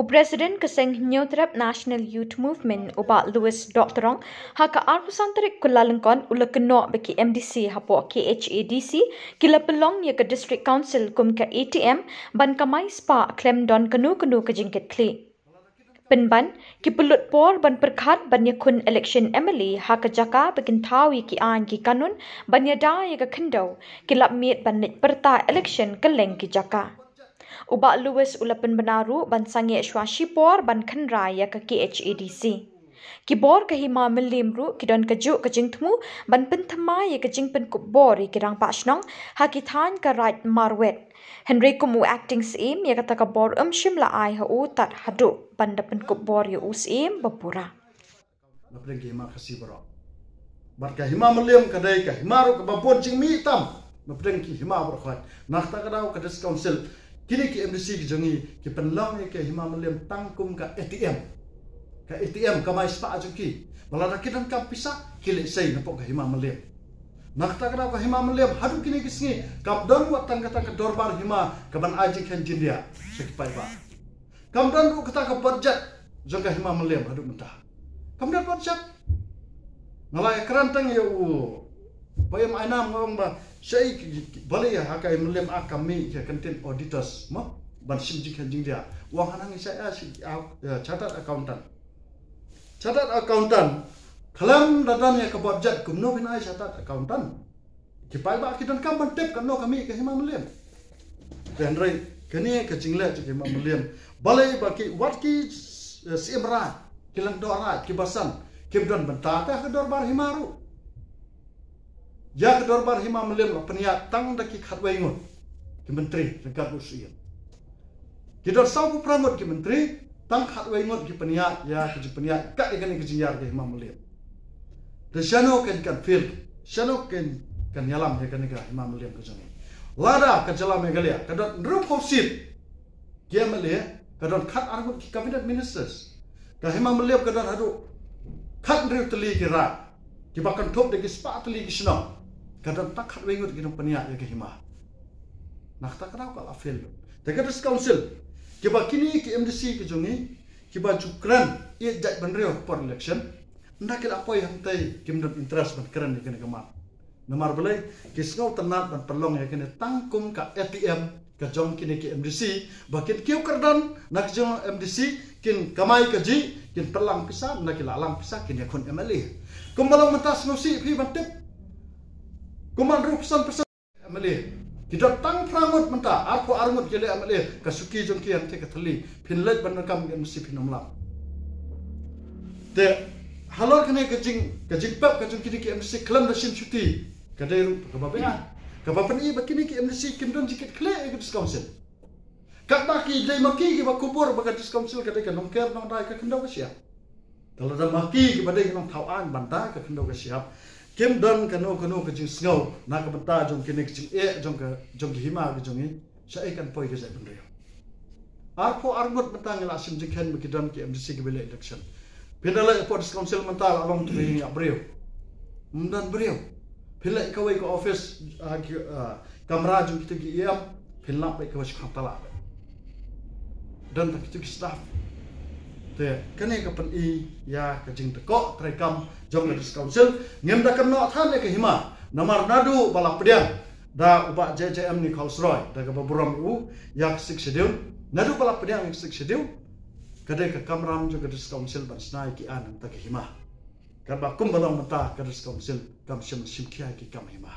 Presiden Keseng Nyutrap National Youth Movement Uba Louis Doctorong haka arpusantarik kulalengkon ulakeno beki MDC hapo KHADC kila pelong ya ke District Council kum ke ATM ban kamai spa klem don kenu ke jingket kli. Penban ki pelut por ban perkhat ban yakun election MLA haka jaka bekin tawi ki an ki kanun ban yada ya ke kendau kilap miet ban nit perta election keleng ki jaka. Ubak Louis ulapan benaru ban sangi Shwashipor ban khenra ya ke KHADC. Kibor ke hima melimru kidon kejuk ke jingtmu ban penthema ya ke jingpen kubor ya kirang pasnong hakithan ke right marwet. Henry kumu acting sim ya kata kabor shimla ai ha utat hadu ban dapen kubor ya usim bapura. Napre hima khasi baro. Bar ka hima melim kadai ka hima ro ka bapon jingmi tam. Napre ki hima baro khat. Nakta kadau ka dis council kini ki MDC ki jongi ki penlang ke hima melim tangkum ka ATM ka mai spa ajuki balada kidan ka pisa kile sei napok ka hima melim nakta kada ka hima melim hadu kini kisngi kap don wat tang kata ka dorbar hima ka ban aji kan jindia sekipai ba kam don ku kata ka budget jong ka hima melim hadu mentah kam don budget nalai kerantang ya u bayam ainam ngong ba sei balik ya hakai melim akami ke content auditors mo ban simji kanjing dia wang hanang saya si catat accountant kalam dadan ya ke budget kumno binai catat accountant kipai ba kidan kam ban tip kanno kami ke hima melim dan rai kini ke jingle ke hima melim balai ba ki wat ki simra kilang dora kibasan kibdan bentata ke dorbar himaru ya kedor bar hima melim peniat tang daki khatwai ngut ki menteri dekat usia kedor sau prangot ki menteri tang khatwai ngut ki peniat ya ki peniat kat ikan ki jinjar ki hima melim de shano kan fil shano kan yalam ya kan ga hima melim ke jani lada ke jalam megalia kedor rup hausit ki melia kedor khat argut ki cabinet ministers ka hima melim kedor hadu khat riu teli ki ra ki bakan thop de ki spa teli ki shno kadang tak khat wengut kinong paniak ya ke hima nakta kadau kala fail dekat council kiba kini ki MDC ki jongi kiba jukran ye jaj banreo for election ndak kila apa yang tai kimdon interest ban keren ni kene kemat nomor belai ki sngau tenat ban perlong ya kene tangkum ka ATM ka jong kini ki MDC bakin kiu kerdan nak jong MDC kin kamai kaji kin perlang pisa nak kila alam pisa kin yakun MLA kumbalong mentas ngosi pi bantip kuman rupusan MLA kita tang prangut menta aku arngut gele MLA kasuki jongki yang te kathali pinlet banakam gen mesti pinomla de halor kene kajing pap kajing kini ki MDC klam da sim chuti kadai ru kababea kabapani bakini ki MDC kindon jikit kle e council kat baki dai maki ki bakubur baga council kadai ka nongker nong dai ka kendo ka siap kalau da maki ki badai nong thawan banda ka kendo ka siap Kim dan kano ke jing sngau nak benta jong kini jing jong hima ke jongi sa ikan poi ke sai bendrio arpo arngot benta ngela sim jing ken bekidan ki MDC ke bele election pinala po council mental along to ni abreu mundan breu pila ikawai ko office kamera jong kita ki iam pila pa ikawas khatala dan tak kita staff te kene ka pen I ya ka jing teko trekam jong le council ngem da keno than ke hima namar nadu balak pediang da uba JJM ni Rolls-Royce da ka baburam u yak sik schedule nadu balak pediang sik schedule kade ka kamram jong le council ban snai ki an ta ke hima kan ba kum balong mata ka council kam sim kia ki kam hima